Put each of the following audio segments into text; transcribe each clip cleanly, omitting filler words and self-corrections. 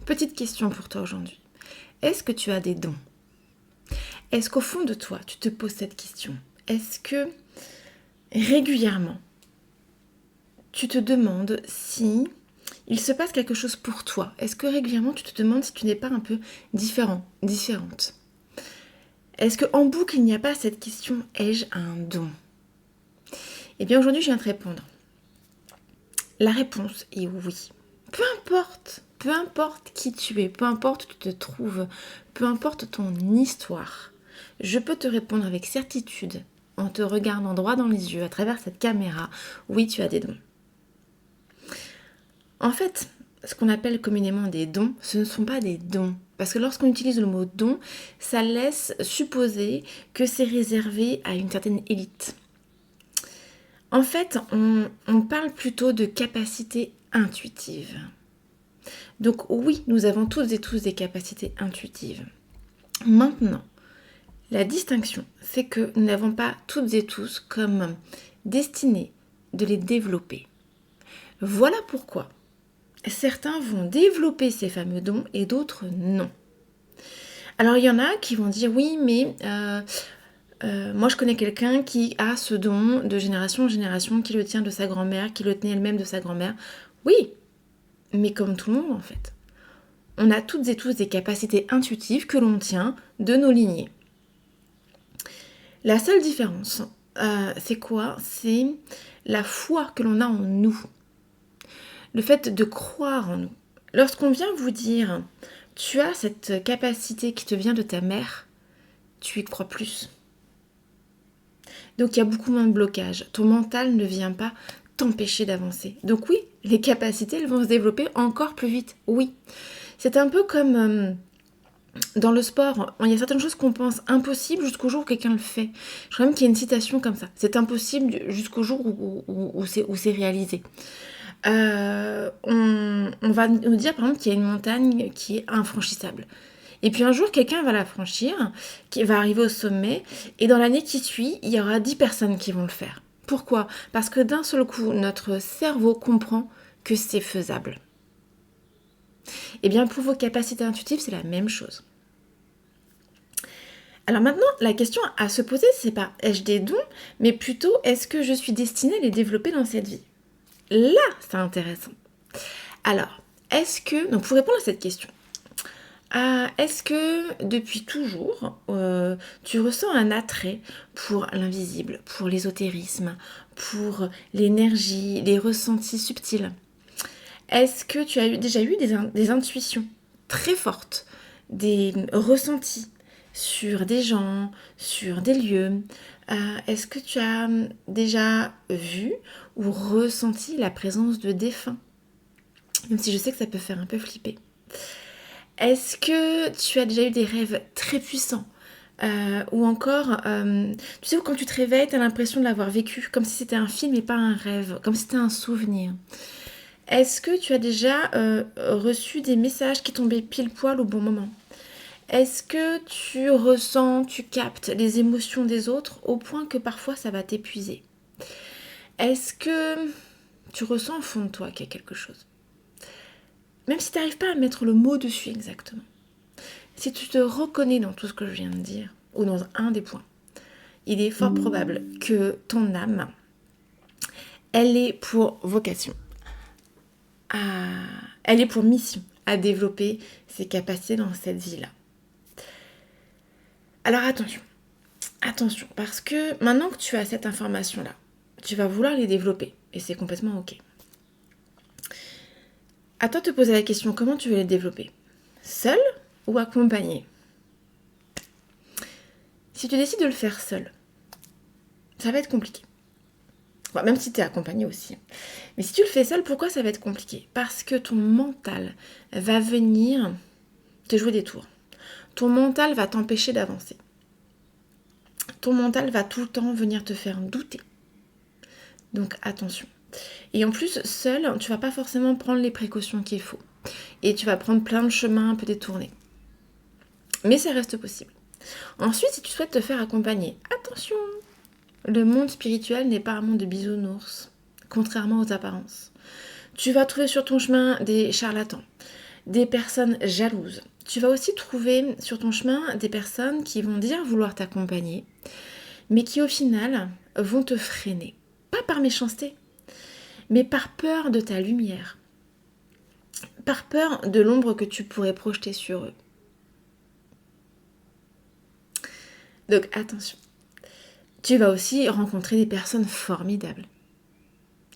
Petite question pour toi aujourd'hui. Est-ce que tu as des dons? Est-ce qu'au fond de toi, tu te poses cette question? Est-ce que régulièrement, tu te demandes si il se passe quelque chose pour toi? Est-ce que régulièrement, tu te demandes si tu n'es pas un peu différent, différente? Est-ce qu'en boucle, il n'y a pas cette question, ai-je un don? Eh bien, aujourd'hui, je viens te répondre. La réponse est oui. Peu importe qui tu es, peu importe où tu te trouves, peu importe ton histoire, je peux te répondre avec certitude, en te regardant droit dans les yeux, à travers cette caméra, oui, tu as des dons. En fait, ce qu'on appelle communément des dons, ce ne sont pas des dons. Parce que lorsqu'on utilise le mot don, ça laisse supposer que c'est réservé à une certaine élite. En fait, on parle plutôt de capacité intuitive. Donc oui, nous avons toutes et tous des capacités intuitives. Maintenant, la distinction, c'est que nous n'avons pas toutes et tous comme destinée de les développer. Voilà pourquoi certains vont développer ces fameux dons et d'autres non. Alors il y en a qui vont dire oui, mais moi je connais quelqu'un qui a ce don de génération en génération, qui le tient de sa grand-mère, qui le tenait elle-même de sa grand-mère. Oui, mais comme tout le monde en fait. On a toutes et tous des capacités intuitives que l'on tient de nos lignées. La seule différence, c'est quoi? C'est la foi que l'on a en nous. Le fait de croire en nous. Lorsqu'on vient vous dire, tu as cette capacité qui te vient de ta mère, tu y crois plus. Donc il y a beaucoup moins de blocage. Ton mental ne vient pas t'empêcher d'avancer. Donc oui, les capacités, elles vont se développer encore plus vite. Oui. C'est un peu comme dans le sport. Il y a certaines choses qu'on pense impossibles jusqu'au jour où quelqu'un le fait. Je crois même qu'il y a une citation comme ça. C'est impossible jusqu'au jour où c'est réalisé. On va nous dire par exemple qu'il y a une montagne qui est infranchissable. Et puis un jour, quelqu'un va la franchir, qui va arriver au sommet, et dans l'année qui suit, il y aura 10 personnes qui vont le faire. Pourquoi? Parce que d'un seul coup, notre cerveau comprend que c'est faisable. Et bien pour vos capacités intuitives, c'est la même chose. Alors maintenant, la question à se poser, c'est pas ai-je des dons, mais plutôt est-ce que je suis destinée à les développer dans cette vie? Là, c'est intéressant. Alors, est-ce que, donc pour répondre à cette question, est-ce que depuis toujours, tu ressens un attrait pour l'invisible, pour l'ésotérisme, pour l'énergie, les ressentis subtils? Est-ce que tu as déjà eu des intuitions très fortes, des ressentis sur des gens, sur des lieux? Est-ce que tu as déjà vu ou ressenti la présence de défunts? Même si je sais que ça peut faire un peu flipper. Est-ce que tu as déjà eu des rêves très puissants? Ou encore, tu sais, quand tu te réveilles, tu as l'impression de l'avoir vécu, comme si c'était un film et pas un rêve, comme si c'était un souvenir. Est-ce que tu as déjà reçu des messages qui tombaient pile poil au bon moment? Est-ce que tu ressens, tu captes les émotions des autres au point que parfois ça va t'épuiser? Est-ce que tu ressens au fond de toi qu'il y a quelque chose? Même si tu n'arrives pas à mettre le mot dessus exactement. Si tu te reconnais dans tout ce que je viens de dire, ou dans un des points, il est fort probable que ton âme, elle est pour vocation, elle est pour mission à développer ses capacités dans cette vie-là. Alors attention, parce que maintenant que tu as cette information-là, tu vas vouloir les développer, et c'est complètement ok. À toi de te poser la question, comment tu veux les développer? Seul ou accompagné? Si tu décides de le faire seul, ça va être compliqué. Enfin, même si tu es accompagné aussi. Mais si tu le fais seul, pourquoi ça va être compliqué? Parce que ton mental va venir te jouer des tours. Ton mental va t'empêcher d'avancer. Ton mental va tout le temps venir te faire douter. Donc attention. Et en plus, seul, tu vas pas forcément prendre les précautions qu'il faut. Et tu vas prendre plein de chemins un peu détournés. Mais ça reste possible. Ensuite, si tu souhaites te faire accompagner, attention, le monde spirituel n'est pas un monde de bisounours, contrairement aux apparences. Tu vas trouver sur ton chemin des charlatans, des personnes jalouses. Tu vas aussi trouver sur ton chemin des personnes qui vont dire vouloir t'accompagner, mais qui au final vont te freiner. Pas par méchanceté, mais par peur de ta lumière, par peur de l'ombre que tu pourrais projeter sur eux. Donc attention, tu vas aussi rencontrer des personnes formidables.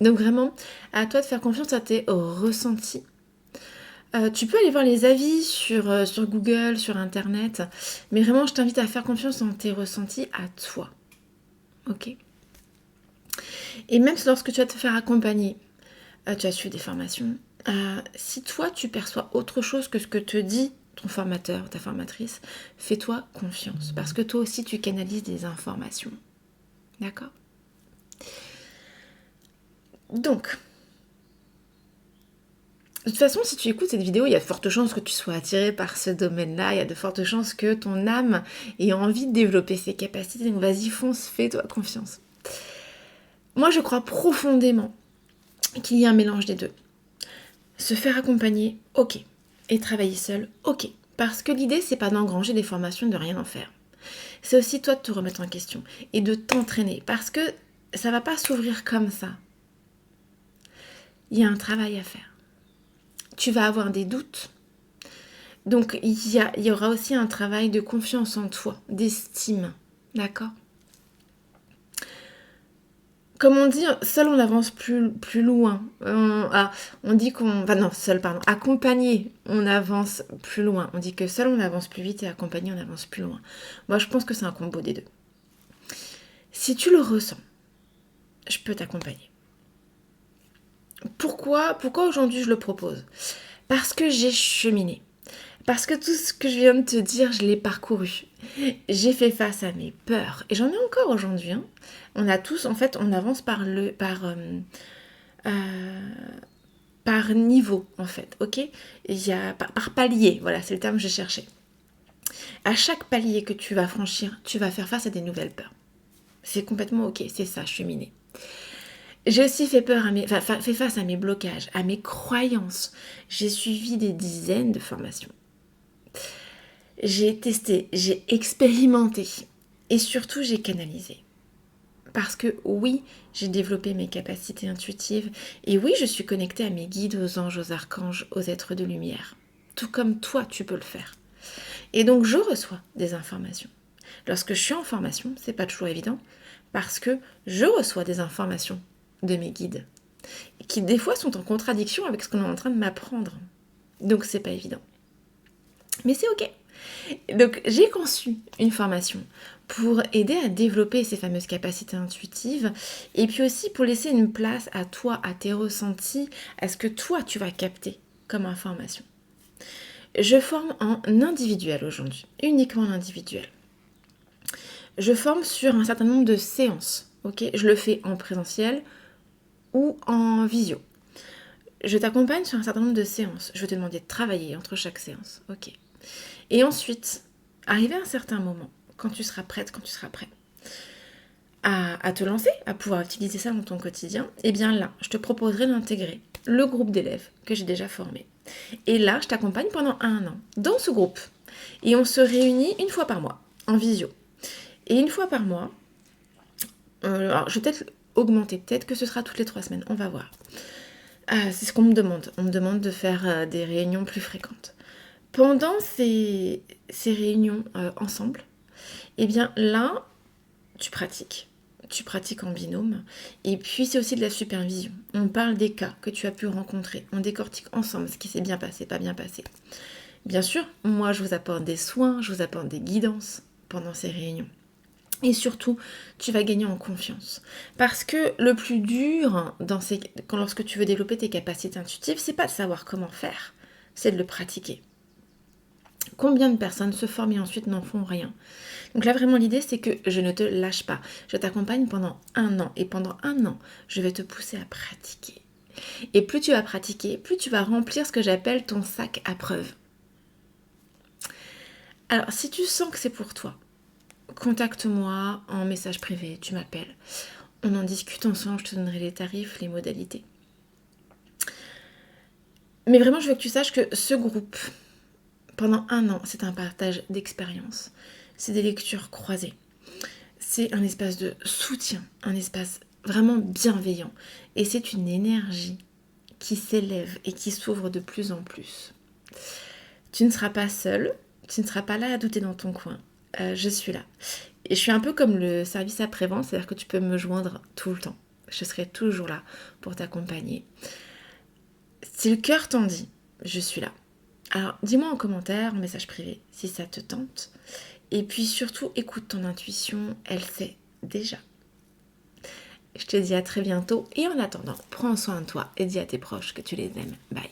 Donc vraiment, à toi de faire confiance à tes ressentis. Tu peux aller voir les avis sur Google, sur Internet, mais vraiment, je t'invite à faire confiance en tes ressentis à toi. Ok. Et même lorsque tu vas te faire accompagner, tu as suivi des formations, si toi, tu perçois autre chose que ce que te dit ton formateur, ta formatrice, fais-toi confiance, parce que toi aussi, tu canalises des informations. D'accord ? Donc, de toute façon, si tu écoutes cette vidéo, il y a de fortes chances que tu sois attiré par ce domaine-là, il y a de fortes chances que ton âme ait envie de développer ses capacités, donc vas-y, fonce, fais-toi confiance. Moi, je crois profondément qu'il y a un mélange des deux. Se faire accompagner, ok. Et travailler seul, ok. Parce que l'idée, c'est pas d'engranger des formations et de rien en faire. C'est aussi toi de te remettre en question et de t'entraîner, parce que ça va pas s'ouvrir comme ça. Il y a un travail à faire. Tu vas avoir des doutes. Donc, il y aura aussi un travail de confiance en toi, d'estime. D'accord ? Comme on dit, seul on avance plus loin. On dit qu'on... Enfin non, seul, pardon. Accompagné, on avance plus loin. On dit que seul on avance plus vite et accompagné, on avance plus loin. Moi, je pense que c'est un combo des deux. Si tu le ressens, je peux t'accompagner. Pourquoi aujourd'hui je le propose ? Parce que j'ai cheminé. Parce que tout ce que je viens de te dire, je l'ai parcouru. J'ai fait face à mes peurs. Et j'en ai encore aujourd'hui. Hein. On a tous, en fait, on avance par niveau, en fait. Ok ? Il y a par palier. Voilà, c'est le terme que je cherchais. À chaque palier que tu vas franchir, tu vas faire face à des nouvelles peurs. C'est complètement ok, c'est ça, cheminer. J'ai aussi fait face à mes blocages, à mes croyances. J'ai suivi des dizaines de formations. J'ai testé, j'ai expérimenté et surtout j'ai canalisé. Parce que oui, j'ai développé mes capacités intuitives et oui, je suis connectée à mes guides, aux anges, aux archanges, aux êtres de lumière. Tout comme toi, tu peux le faire. Et donc, je reçois des informations. Lorsque je suis en formation, c'est pas toujours évident parce que je reçois des informations de mes guides qui des fois sont en contradiction avec ce qu'on est en train de m'apprendre. Donc, c'est pas évident. Mais c'est ok. Donc j'ai conçu une formation pour aider à développer ces fameuses capacités intuitives et puis aussi pour laisser une place à toi, à tes ressentis, à ce que toi tu vas capter comme information. Je forme en individuel aujourd'hui, uniquement en individuel. Je forme sur un certain nombre de séances, ok ? Je le fais en présentiel ou en visio. Je t'accompagne sur un certain nombre de séances. Je vais te demander de travailler entre chaque séance, ok ? Et ensuite, arrivé à un certain moment, quand tu seras prête, quand tu seras prêt à te lancer, à pouvoir utiliser ça dans ton quotidien, et bien là, je te proposerai d'intégrer le groupe d'élèves que j'ai déjà formé. Et là, je t'accompagne pendant 1 an dans ce groupe. Et on se réunit une fois par mois, en visio. Et une fois par mois, alors je vais peut-être augmenter, peut-être que ce sera toutes les 3 semaines, on va voir. C'est ce qu'on me demande. On me demande de faire des réunions plus fréquentes. Pendant ces réunions ensemble, eh bien là, tu pratiques. Tu pratiques en binôme. Et puis, c'est aussi de la supervision. On parle des cas que tu as pu rencontrer. On décortique ensemble ce qui s'est bien passé, pas bien passé. Bien sûr, moi, je vous apporte des soins, je vous apporte des guidances pendant ces réunions. Et surtout, tu vas gagner en confiance. Parce que le plus dur, lorsque tu veux développer tes capacités intuitives, c'est pas de savoir comment faire, c'est de le pratiquer. Combien de personnes se forment et ensuite n'en font rien ? Donc là, vraiment, l'idée, c'est que je ne te lâche pas. Je t'accompagne pendant 1 an. Et pendant 1 an, je vais te pousser à pratiquer. Et plus tu vas pratiquer, plus tu vas remplir ce que j'appelle ton sac à preuves. Alors, si tu sens que c'est pour toi, contacte-moi en message privé, tu m'appelles. On en discute ensemble, je te donnerai les tarifs, les modalités. Mais vraiment, je veux que tu saches que ce groupe, pendant 1 an, c'est un partage d'expérience. C'est des lectures croisées. C'est un espace de soutien, un espace vraiment bienveillant. Et c'est une énergie qui s'élève et qui s'ouvre de plus en plus. Tu ne seras pas seule, tu ne seras pas là à douter dans ton coin. Je suis là. Et je suis un peu comme le service après-vente, c'est-à-dire que tu peux me joindre tout le temps. Je serai toujours là pour t'accompagner. Si le cœur t'en dit, je suis là. Alors, dis-moi en commentaire, en message privé, si ça te tente. Et puis surtout, écoute ton intuition, elle sait déjà. Je te dis à très bientôt et en attendant, prends soin de toi et dis à tes proches que tu les aimes. Bye.